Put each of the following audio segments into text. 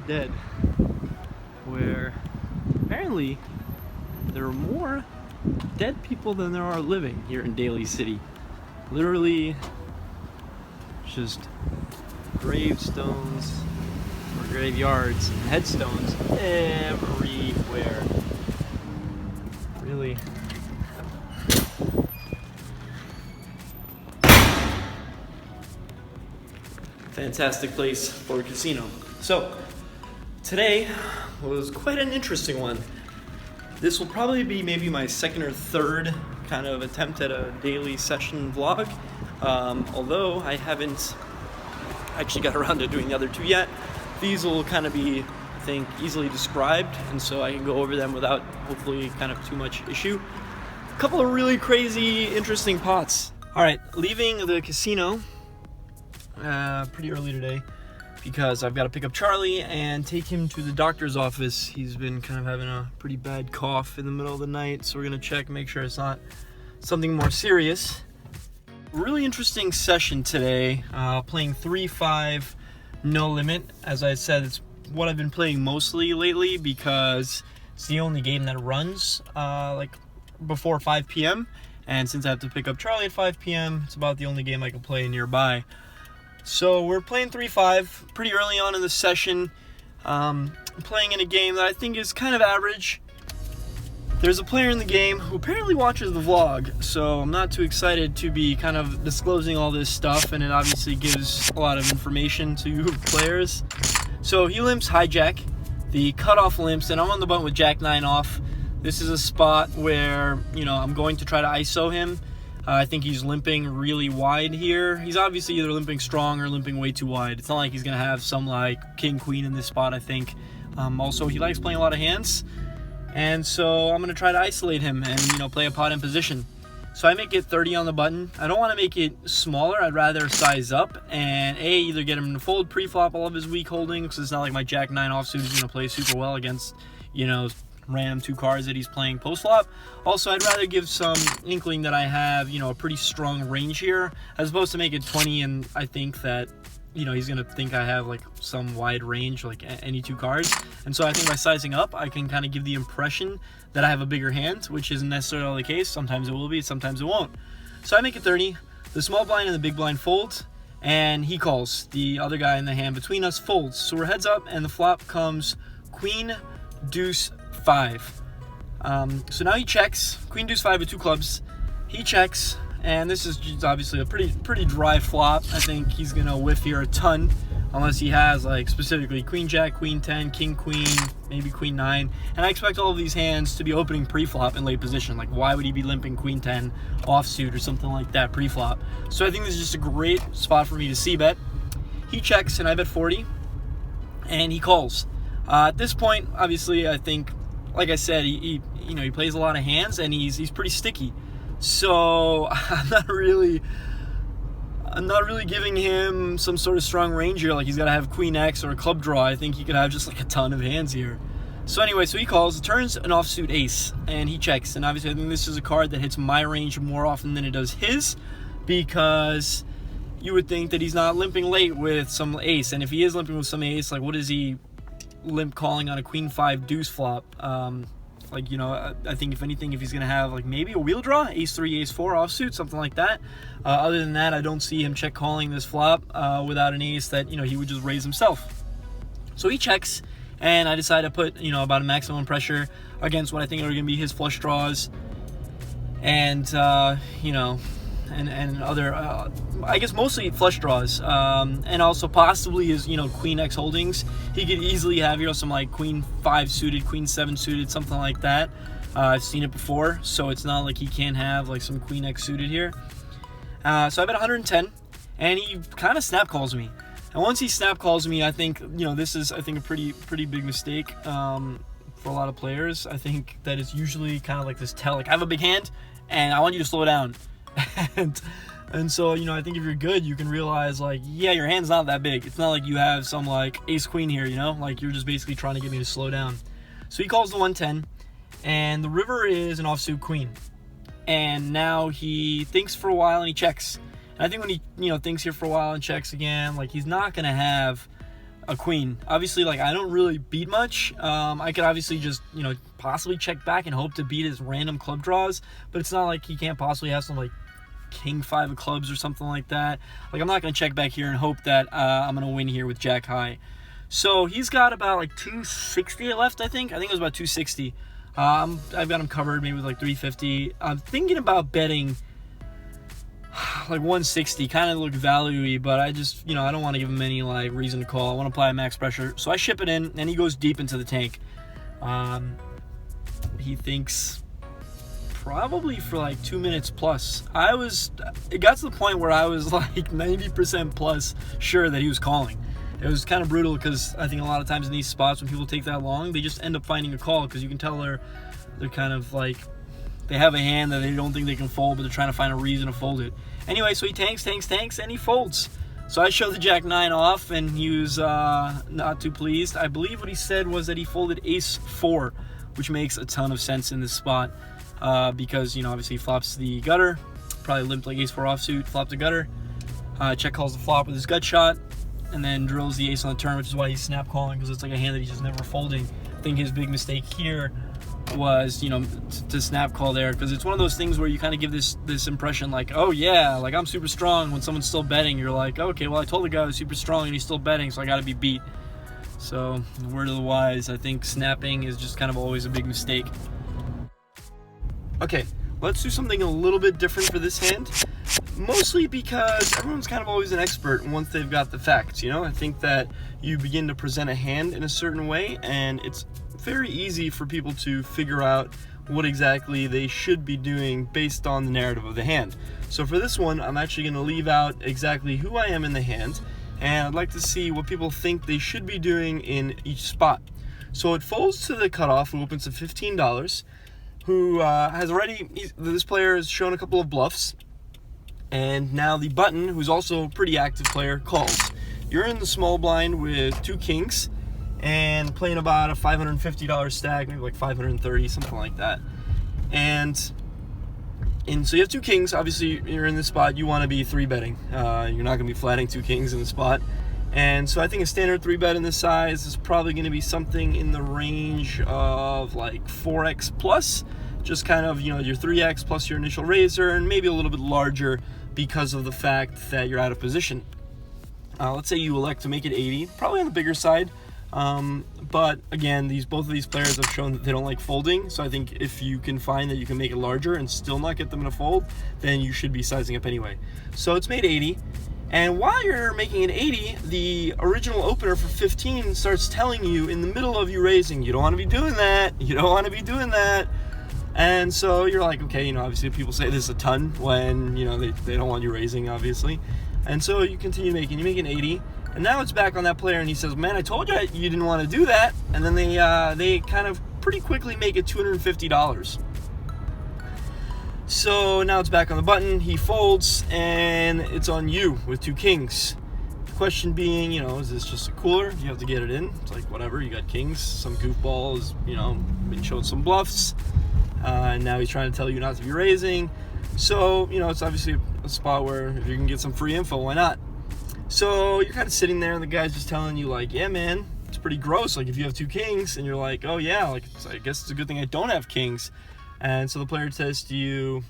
Dead, where apparently there are more dead people than there are living here in Daly City. Literally just gravestones or graveyards and headstones everywhere. Really fantastic place for a casino. So today was quite an interesting one. This will probably be maybe my second or third kind of attempt at a daily session vlog, although I haven't actually got around to doing the other two yet. These will kind of be, I think, easily described, and so I can go over them without hopefully kind of too much issue. A couple of really crazy, interesting pots. All right, leaving the casino pretty early today because I've got to pick up Charlie and take him to the doctor's office. He's been kind of having a pretty bad cough in the middle of the night, so we're gonna check, make sure it's not something more serious. Really interesting session today, playing 3-5 no limit. As I said, it's what I've been playing mostly lately because it's the only game that runs like before 5 p.m. and since I have to pick up Charlie at 5 p.m. it's about the only game I can play nearby. So we're playing 3-5 pretty early on in the session, playing in a game that I think is kind of average. There's a player in the game who apparently watches the vlog, so I'm not too excited to be kind of disclosing all this stuff, and it obviously gives a lot of information to players. So he limps hijack, the cutoff limps, and I'm on the button with jack 9 off. This is a spot where, you know, I'm going to try to ISO him. I think he's limping really wide here. He's obviously either limping strong or limping way too wide. It's not like he's going to have some like king queen in this spot, I think. Also, he likes playing a lot of hands. And so I'm going to try to isolate him and, you know, play a pot in position. So I make it 30 on the button. I don't want to make it smaller. I'd rather size up and either get him to fold pre-flop all of his weak holdings, because it's not like my jack 9 offsuit is going to play super well against, you know, ram 2 cards that he's playing post-flop. Also, I'd rather give some inkling that I have, you know, a pretty strong range here, as opposed to make it 20 and I think that, you know, he's going to think I have like some wide range, like any 2 cards. And so I think by sizing up, I can kind of give the impression that I have a bigger hand, which isn't necessarily the case. Sometimes it will be, sometimes it won't. So I make it 30. The small blind and the big blind folds, and he calls. The other guy in the hand between us folds. So we're heads up, and the flop comes queen, deuce, 5. So now he checks. Queen, deuce, 5 with 2 clubs. He checks, and this is obviously a pretty dry flop. I think he's gonna whiff here a ton, unless he has like specifically queen jack, queen 10, king queen, maybe queen 9. And I expect all of these hands to be opening pre-flop in late position. Like, why would he be limping queen 10 offsuit or something like that pre-flop? So I think this is just a great spot for me to c-bet. He checks, and I bet 40, and he calls. At this point, obviously, I think, like I said, he plays a lot of hands, and he's pretty sticky. So I'm not really giving him some sort of strong range here. Like, he's got to have queen X or a club draw. I think he could have just like a ton of hands here. So anyway, so he calls, turns an offsuit ace, and he checks. And obviously, I think this is a card that hits my range more often than it does his, because you would think that he's not limping late with some ace. And if he is limping with some ace, like, what is he limp calling on a queen 5 deuce flop? Like, you know, I think if anything, if he's gonna have like maybe a wheel draw, ace 3, ace 4 offsuit, something like that. Other than that, I don't see him check calling this flop without an ace that, you know, he would just raise himself. So he checks, and I decide to put, you know, about a maximum pressure against what I think are gonna be his flush draws, and you know, and other, I guess mostly flush draws, and also possibly his, you know, queen X holdings. He could easily have, you know, some like queen 5 suited, queen 7 suited, something like that. I've seen it before, so it's not like he can't have like some queen X suited here. So I bet 110, and he kind of snap calls me. And once he snap calls me, I think, you know, this is, I think, a pretty big mistake for a lot of players. I think that it's usually kind of like this tell, like, I have a big hand, and I want you to slow down. and so, you know, I think if you're good, you can realize, like, yeah, your hand's not that big. It's not like you have some like ace queen here, you know, like you're just basically trying to get me to slow down. So he calls the 110, and the river is an offsuit queen, and now he thinks for a while and he checks. And I think when he, you know, thinks here for a while and checks again, like, he's not gonna have a queen. Obviously, like, I don't really beat much. I could obviously just, possibly check back and hope to beat his random club draws, but it's not like he can't possibly have some, like, king 5 of clubs or something like that. Like, I'm not going to check back here and hope that I'm going to win here with jack high. So he's got about, like, 260 left, I think. I think it was about 260. I've got him covered maybe with, like, 350. I'm thinking about betting like 160, kind of look value-y, but I just, I don't want to give him any, like, reason to call. I want to apply max pressure. So I ship it in, and he goes deep into the tank. He thinks probably for, like, 2 minutes plus. It got to the point where I was, like, 90% plus sure that he was calling. It was kind of brutal because I think a lot of times in these spots when people take that long, they just end up finding a call because you can tell they're kind of, like, they have a hand that they don't think they can fold, but they're trying to find a reason to fold it. Anyway, so he tanks, and he folds. So I showed the jack 9 off, and he was not too pleased. I believe what he said was that he folded ace 4, which makes a ton of sense in this spot because, obviously he flops the gutter, probably limped like ace 4 offsuit, flopped the gutter, check calls the flop with his gut shot, and then drills the ace on the turn, which is why he's snap calling, because it's like a hand that he's just never folding. I think his big mistake here was, to snap call there, because it's one of those things where you kind of give this impression like, oh yeah, like I'm super strong. When someone's still betting, you're like, okay, well I told the guy I was super strong and he's still betting, so I got to be beat. So, word of the wise, I think snapping is just kind of always a big mistake. Okay, let's do something a little bit different for this hand, mostly because everyone's kind of always an expert once they've got the facts. I think that you begin to present a hand in a certain way, and it's very easy for people to figure out what exactly they should be doing based on the narrative of the hand. So for this one, I'm actually going to leave out exactly who I am in the hand, and I'd like to see what people think they should be doing in each spot. So it folds to the cutoff, who opens at $15, who this player has shown a couple of bluffs, and now the button, who's also a pretty active player, calls. You're in the small blind with 2 kings, and playing about a $550 stack, maybe like $530, something like that. And so you have 2 kings. Obviously, you're in this spot, you want to be 3-betting. You're not going to be flatting 2 kings in the spot. And so I think a standard 3-bet in this size is probably going to be something in the range of like 4x plus. Just kind of, your 3x plus your initial raiser, and maybe a little bit larger because of the fact that you're out of position. Let's say you elect to make it 80, probably on the bigger side. But again, both of these players have shown that they don't like folding, so I think if you can find that you can make it larger and still not get them to fold, then you should be sizing up anyway. So it's made 80, and while you're making it 80, the original opener for 15 starts telling you in the middle of you raising, you don't want to be doing that, you don't want to be doing that. And so you're like, okay, obviously people say this a ton when, they don't want you raising, obviously. And so you continue making, you make an 80, and now it's back on that player, and he says, man, I told you you didn't want to do that. And then they kind of pretty quickly make it $250. So now it's back on the button, he folds, and it's on you with 2 kings. The question being, is this just a cooler? You have to get it in. It's like, whatever, you got kings, some goofball has, been showing some bluffs, and now he's trying to tell you not to be raising. So, it's obviously a spot where if you can get some free info, why not? So you're kind of sitting there, and the guy's just telling you, like, yeah, man, it's pretty gross. Like, if you have 2 kings, and you're like, oh, yeah, like, I guess it's a good thing I don't have kings. And so the player says to you,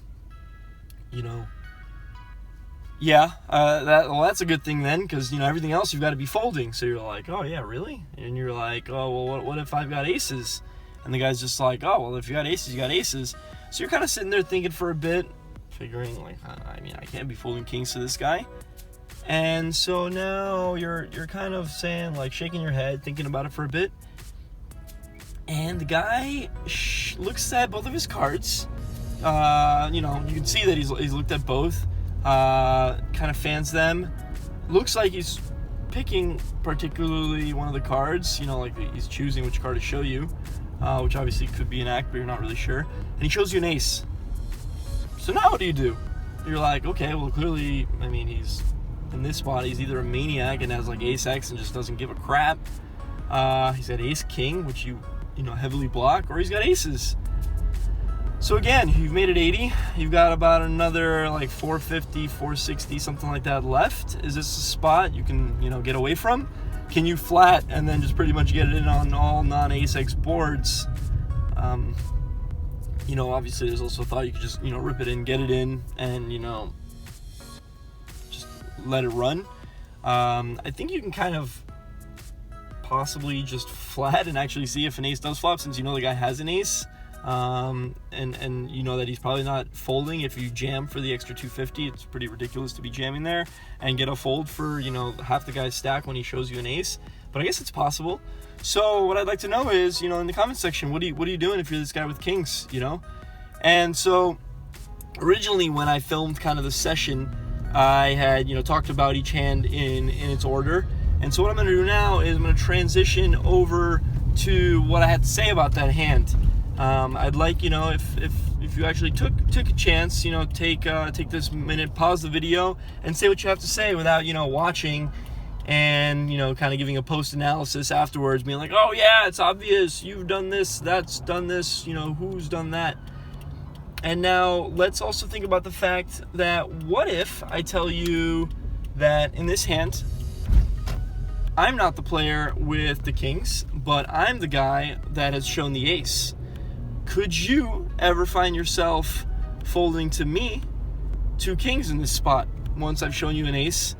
yeah, that's a good thing then, because, everything else you've got to be folding. So you're like, oh, yeah, really? And you're like, oh, well, what if I've got aces? And the guy's just like, oh, well, if you got aces, you got aces. So you're kind of sitting there thinking for a bit, figuring, like, I can't be folding kings to this guy. And so now you're kind of saying, like, shaking your head, thinking about it for a bit. And the guy looks at both of his cards. You can see that he's looked at both. Kind of fans them. Looks like he's picking particularly one of the cards. Like he's choosing which card to show you, which obviously could be an act, but you're not really sure. And he shows you an ace. So now what do you do? You're like, okay, well, clearly, he's in this spot. He's either a maniac and has like ace X and just doesn't give a crap. He's got ace king, which you heavily block, or he's got aces. So again, you've made it 80. You've got about another like 450, 460, something like that left. Is this a spot you can, get away from? can you flat and then just pretty much get it in on all non-ace-x boards? Obviously there's also a thought you could just, rip it in, get it in, and, just let it run. I think you can kind of possibly just flat and actually see if an ace does flop, since the guy has an ace. And you know that he's probably not folding. If you jam for the extra 250, it's pretty ridiculous to be jamming there and get a fold for half the guy's stack when he shows you an ace. But I guess it's possible. So what I'd like to know is, in the comment section, what are you doing if you're this guy with kings, And so originally when I filmed kind of the session, I had talked about each hand in its order. And so what I'm going to do now is I'm going to transition over to what I had to say about that hand. I'd like, if you actually took a chance, take this minute, pause the video, and say what you have to say without, watching and, kind of giving a post analysis afterwards, being like, oh yeah, it's obvious, you've done this, that's done this, who's done that. And now let's also think about the fact that what if I tell you that in this hand, I'm not the player with the kings, but I'm the guy that has shown the ace. Could you ever find yourself folding to me 2 kings in this spot once I've shown you an ace?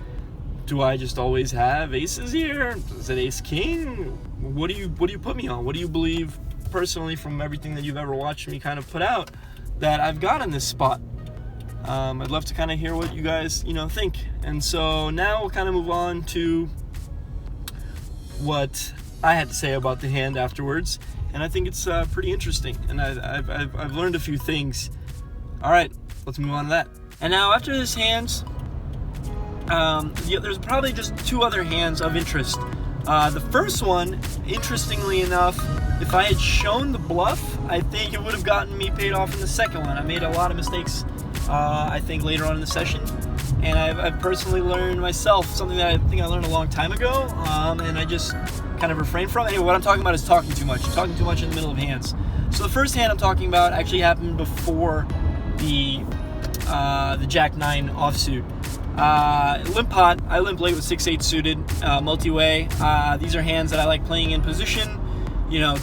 Do I just always have aces here? Is it ace king? What do you put me on? What do you believe personally from everything that you've ever watched me kind of put out that I've got in this spot? I'd love to kind of hear what you guys think. And so now we'll kind of move on to what I had to say about the hand afterwards, and I think it's pretty interesting, and I've learned a few things. All right, let's move on to that. And now after this hand, there's probably just 2 other hands of interest. The first one, interestingly enough, if I had shown the bluff, I think it would have gotten me paid off in the second one. I made a lot of mistakes, I think, later on in the session. And I've personally learned myself something that I think I learned a long time ago, and I just kind of refrained from. Anyway, what I'm talking about is talking too much in the middle of hands. So the first hand I'm talking about actually happened before the Jack-9 offsuit. Limp pot, I limp late with 6-8 suited, multi-way. These are hands that I like playing in position,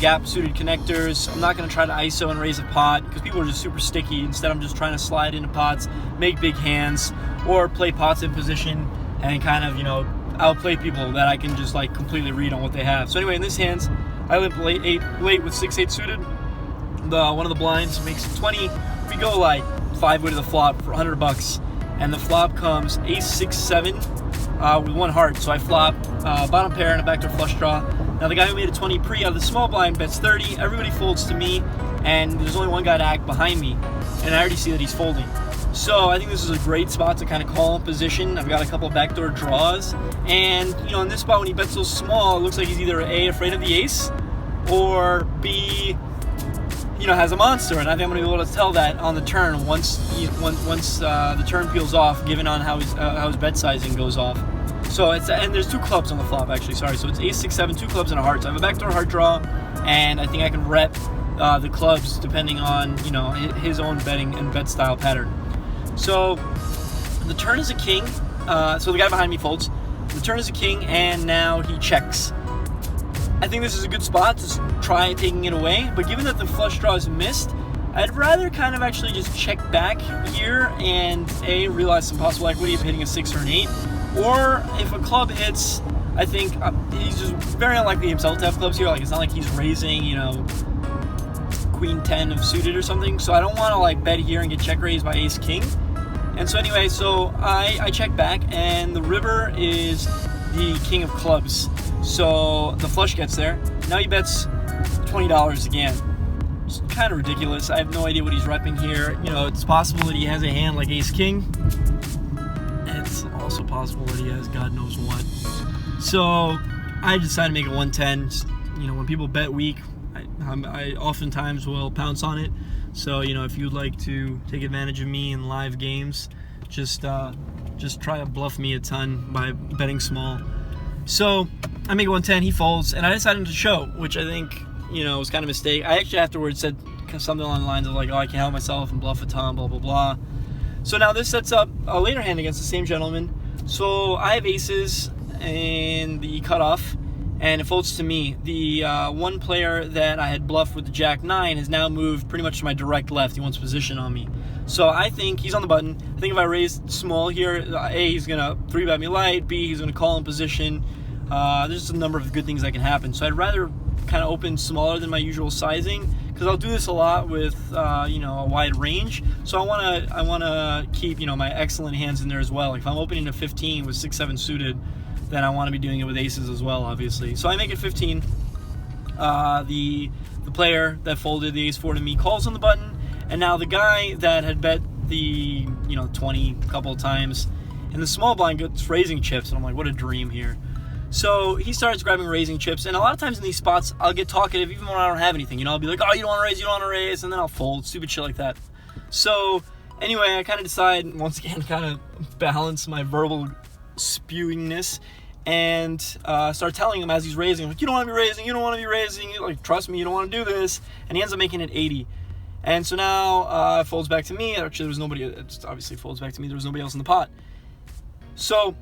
gap suited connectors. I'm not going to try to ISO and raise a pot because people are just super sticky. Instead, I'm just trying to slide into pots, make big hands, or play pots in position and kind of, outplay people that I can just like completely read on what they have. So anyway, in this hand, I limp late with 6-8 suited. One of the blinds makes 20. We go like 5-way to the flop for $100, and the flop comes ace 6-7 with 1 heart. So I flop bottom pair and a backdoor flush draw. Now the guy who made a 20 pre out of the small blind bets 30. Everybody folds to me, and there's only one guy to act behind me, and I already see that he's folding. So I think this is a great spot to kind of call in position. I've got a couple of backdoor draws, and in this spot when he bets so small, it looks like he's either A, afraid of the ace, or B, has a monster. And I think I'm going to be able to tell that on the turn once the turn peels off, given on how his bet sizing goes off. So and there's 2 clubs on the flop actually. Sorry, so it's ace 6-7, 2 clubs and a heart. So I have a backdoor heart draw, and I think I can rep the clubs depending on his own betting and bet style pattern. So the turn is a king. So the guy behind me folds. The turn is a king, and now he checks. I think this is a good spot to try taking it away, but given that the flush draw is missed, I'd rather kind of actually just check back here and realize some possible equity of hitting a 6 or an 8. Or if a club hits, I think he's just very unlikely himself to have clubs here. Like, it's not like he's raising, queen 10 of suited or something. So I don't want to bet here and get check raised by ace king. And so anyway, so I check back, and the river is the king of clubs. So the flush gets there. Now he bets $20 again. It's kind of ridiculous. I have no idea what he's repping here. It's possible that he has a hand like ace king. It's also possible that he has God knows what. So I decided to make it 110. When people bet weak, I oftentimes will pounce on it. So if you'd like to take advantage of me in live games, just try to bluff me a ton by betting small. So I make it 110. He folds, and I decided to show, which I think was kind of a mistake. I actually afterwards said something along the lines of like, oh, I can't help myself and bluff a ton, blah blah blah. So now this sets up a later hand against the same gentleman. So I have aces, in the cutoff, and it folds to me. The one player that I had bluffed with the Jack 9 has now moved pretty much to my direct left. He wants position on me. So I think he's on the button. I think if I raise small here, A, he's going to 3-bet me light. B, he's going to call in position. There's just a number of good things that can happen. So I'd rather kind of open smaller than my usual sizing, because I'll do this a lot with a wide range. So I want to keep my excellent hands in there as well. Like if I'm opening to 15 with 6-7 suited, then I want to be doing it with aces as well, obviously. So I make it 15. The player that folded the ace-4 to me calls on the button, and now the guy that had bet the 20 a couple of times in the small blind gets raising chips, and I'm like, what a dream here. So he starts grabbing raising chips, and a lot of times in these spots, I'll get talkative even when I don't have anything. I'll be like, oh, you don't want to raise, and then I'll fold, stupid shit like that. So anyway, I kind of decide, once again, kind of balance my verbal spewingness, and start telling him as he's raising, like, you don't want to be raising, like, trust me, you don't want to do this, and he ends up making it 80. And so now it folds back to me. Actually, there was nobody, it obviously folds back to me, there was nobody else in the pot. So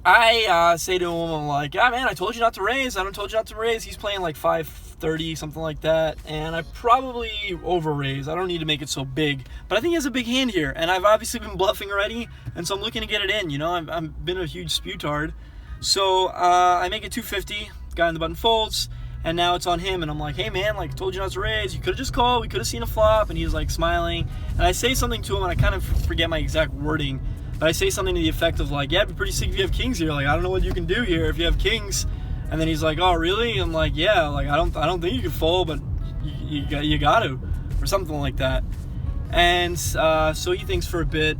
I say to him, I'm like, yeah, man, I told you not to raise. He's playing like 530, something like that. And I probably over-raise. I don't need to make it so big. But I think he has a big hand here. And I've obviously been bluffing already. And so I'm looking to get it in. I've been a huge sputard. So I make it 250. Guy on the button folds. And now it's on him. And I'm like, hey, man, like, told you not to raise. You could have just called. We could have seen a flop. And he's like smiling. And I say something to him, and I kind of forget my exact wording. But I say something to the effect of like, yeah, it'd be pretty sick if you have kings here. Like, I don't know what you can do here if you have kings. And then he's like, oh, really? I'm like, yeah, like, I don't think you can fold, but you got to, or something like that. And so he thinks for a bit,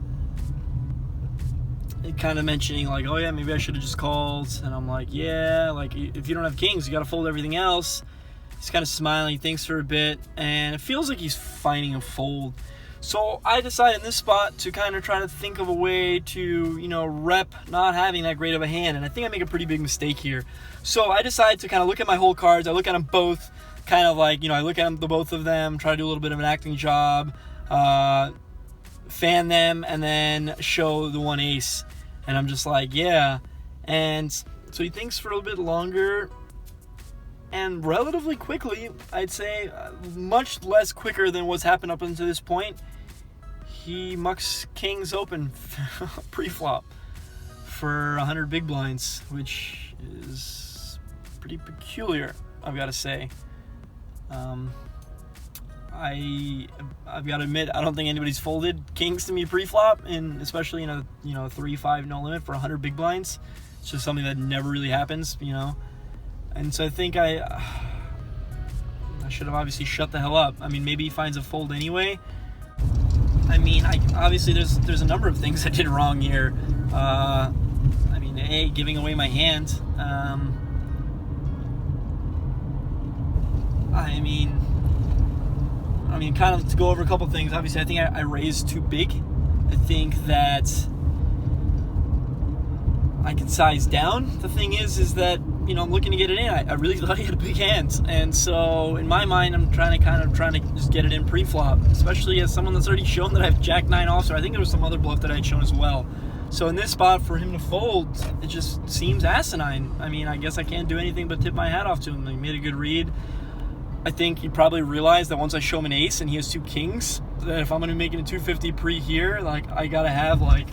kind of mentioning like, oh yeah, maybe I should have just called. And I'm like, yeah, like, if you don't have kings, you got to fold everything else. He's kind of smiling, he thinks for a bit, and it feels like he's finding a fold. So I decide in this spot to kind of try to think of a way to, rep not having that great of a hand. And I think I make a pretty big mistake here. So I decide to kind of look at my whole cards. I look at them both, kind of like, I look at the both of them, try to do a little bit of an acting job, fan them, and then show the one ace. And I'm just like, yeah. And so he thinks for a little bit longer, and relatively quickly, I'd say much less quicker than what's happened up until this point, he mucks kings open pre-flop for 100 big blinds, which is pretty peculiar, I've got to say. I've got to admit, I don't think anybody's folded kings to me pre-flop, and especially in a 3-5 no limit for 100 big blinds. It's just something that never really happens, And so I think I should have obviously shut the hell up. I mean, maybe he finds a fold anyway. I mean, obviously there's a number of things I did wrong here. A, giving away my hand. Kind of to go over a couple things. Obviously, I think I raised too big. I think that I can size down. The thing is that, I'm looking to get it in. I really thought he had a big hand. And so in my mind, I'm trying to just get it in pre-flop, especially as someone that's already shown that I have Jack 9 off. So I think there was some other bluff that I had shown as well. So in this spot, for him to fold, it just seems asinine. I guess I can't do anything but tip my hat off to him. He made a good read. I think he probably realized that once I show him an ace and he has two kings, that if I'm going to be making a 250 pre here, like, I got to have, like,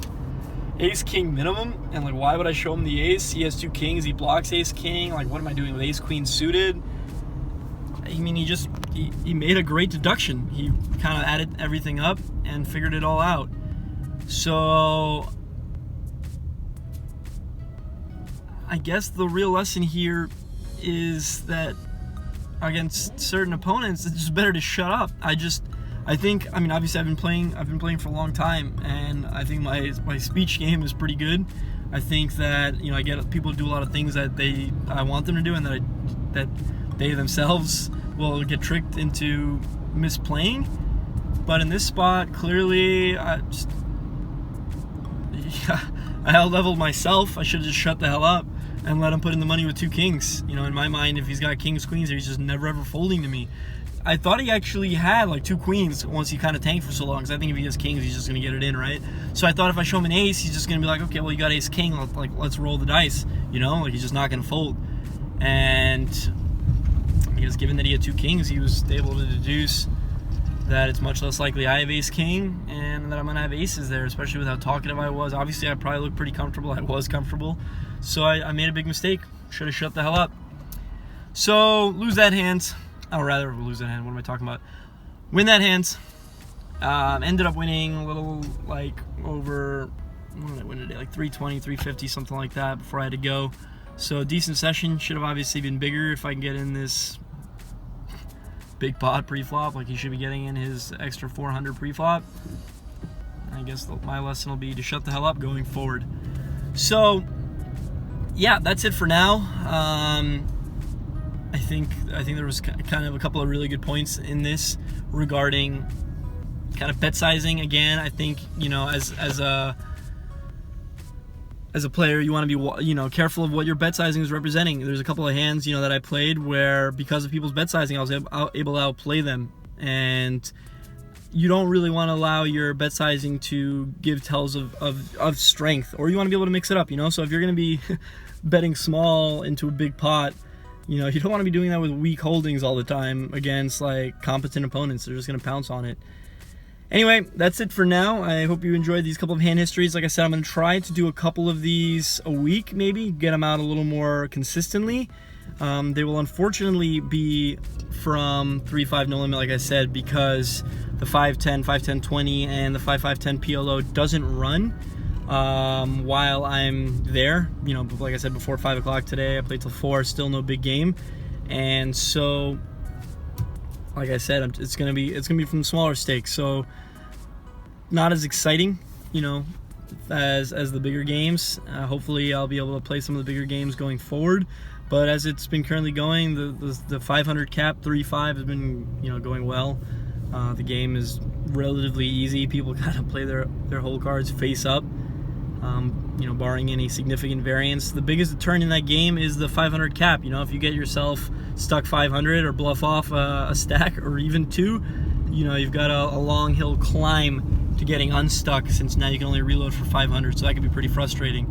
ace-king minimum. And, like, why would I show him the ace? He has two kings. He blocks ace-king. Like, what am I doing with ace-queen suited? He made a great deduction. He kind of added everything up and figured it all out. So I guess the real lesson here is that against certain opponents, it's just better to shut up. Obviously I've been playing for a long time, and I think my speech game is pretty good. I think that, I get people to do a lot of things that I want them to do, and that they themselves will get tricked into misplaying. But in this spot, clearly, I out-leveled myself. I should have just shut the hell up and let him put in the money with two kings. In my mind, if he's got kings, queens, he's just never ever folding to me. I thought he actually had like 2 queens once he kind of tanked for so long, because I think if he has kings, he's just going to get it in, right? So I thought if I show him an ace, he's just going to be like, okay, well, you got ace king, let's roll the dice, you know? Like, he's just not going to fold. And because given that he had 2 kings, he was able to deduce that it's much less likely I have ace king and that I'm going to have aces there, especially with how talkative I was. Obviously, I probably looked pretty comfortable. I was comfortable. So I made a big mistake. Should have shut the hell up. So, lose that hand. Or rather, lose that hand. What am I talking about? Win that hand. Ended up winning a little, like, over, what did I win today? Like 320, 350, something like that before I had to go. So, decent session. Should have obviously been bigger if I can get in this big pot pre-flop. Like, he should be getting in his extra 400 pre-flop. I guess my lesson will be to shut the hell up going forward. So, yeah, that's it for now. I think there was kind of a couple of really good points in this regarding kind of bet sizing. Again, I think, you know, as a player, you want to be, you know, careful of what your bet sizing is representing. There's a couple of hands, you know, that I played where because of people's bet sizing, I was able to outplay them, and you don't really want to allow your bet sizing to give tells of strength, or you want to be able to mix it up, you know. So if you're going to be betting small into a big pot, you know, you don't want to be doing that with weak holdings all the time against like competent opponents. They're just going to pounce on it. Anyway, that's it for now. I hope you enjoyed these couple of hand histories. Like I said, I'm going to try to do a couple of these a week, maybe get them out a little more consistently. They will unfortunately be from 3-5 no limit, like I said, because the 5-10, 5-10-20, and the 5-5-10 PLO doesn't run while I'm there. You know, like I said before, 5 o'clock today, I played till 4, still no big game. And so, like I said, it's gonna be from smaller stakes, so not as exciting, you know, as the bigger games. Hopefully I'll be able to play some of the bigger games going forward. But as it's been currently going, the 500 cap 3-5 has been, you know, going well. The game is relatively easy. People kind of play their whole cards face up, you know, barring any significant variance. The biggest turn in that game is the 500 cap. You know, if you get yourself stuck 500 or bluff off a stack or even 2, you know, you've got a long hill climb to getting unstuck, since now you can only reload for 500. So that can be pretty frustrating.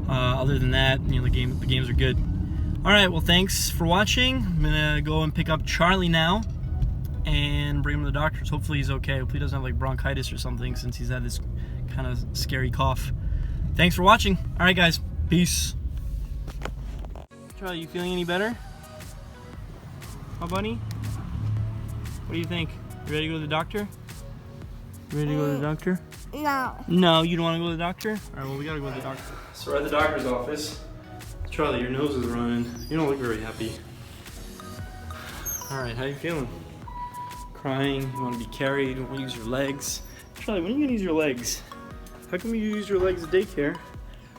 Other than that, you know, the games are good. All right, well, thanks for watching. I'm gonna go and pick up Charlie now and bring him to the doctors. Hopefully he's okay. Hopefully he doesn't have like bronchitis or something, since he's had this kind of scary cough. Thanks for watching. All right, guys, peace. Charlie, you feeling any better? Oh, buddy? What do you think? You ready to go to the doctor? You ready to go to the doctor? No. No, you don't want to go to the doctor? All right, well, we gotta go to the doctor. So we're at the doctor's office. Charlie, your nose is running. You don't look very happy. All right, how you feeling? Crying? You want to be carried? You want to use your legs? Charlie, when are you gonna use your legs? How come you use your legs at daycare,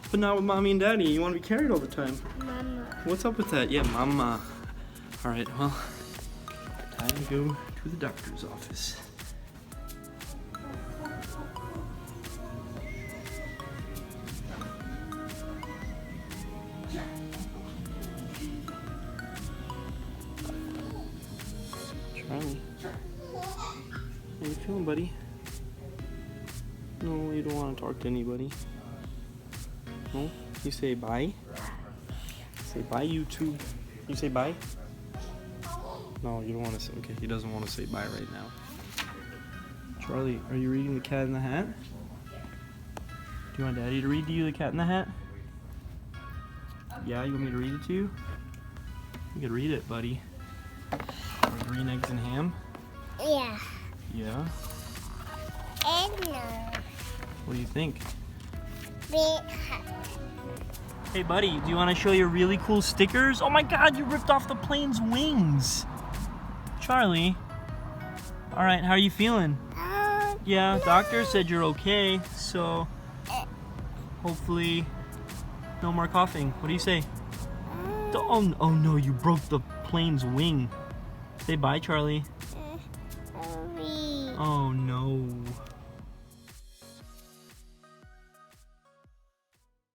but not with mommy and daddy? You want to be carried all the time. Mama. What's up with that? Yeah, mama. All right, well, time to go to the doctor's office. Charlie, how you feeling, buddy? No, you don't want to talk to anybody. No? You say bye? Say bye, YouTube. You say bye? No, you don't want to say. Okay, he doesn't want to say bye right now. Charlie, are you reading The Cat in the Hat? Do you want Daddy to read to you The Cat in the Hat? Yeah, you want me to read it to you? You can read it, buddy. Green eggs and ham? Yeah. Yeah? And no. What do you think? Big hot. Hey buddy, do you want to show your really cool stickers? Oh my god, you ripped off the plane's wings! Charlie? Alright, how are you feeling? Yeah, No. doctor said you're okay, so hopefully no more coughing. What do you say? Oh no, you broke the plane's wing. Say bye, Charlie. Sorry. Oh no.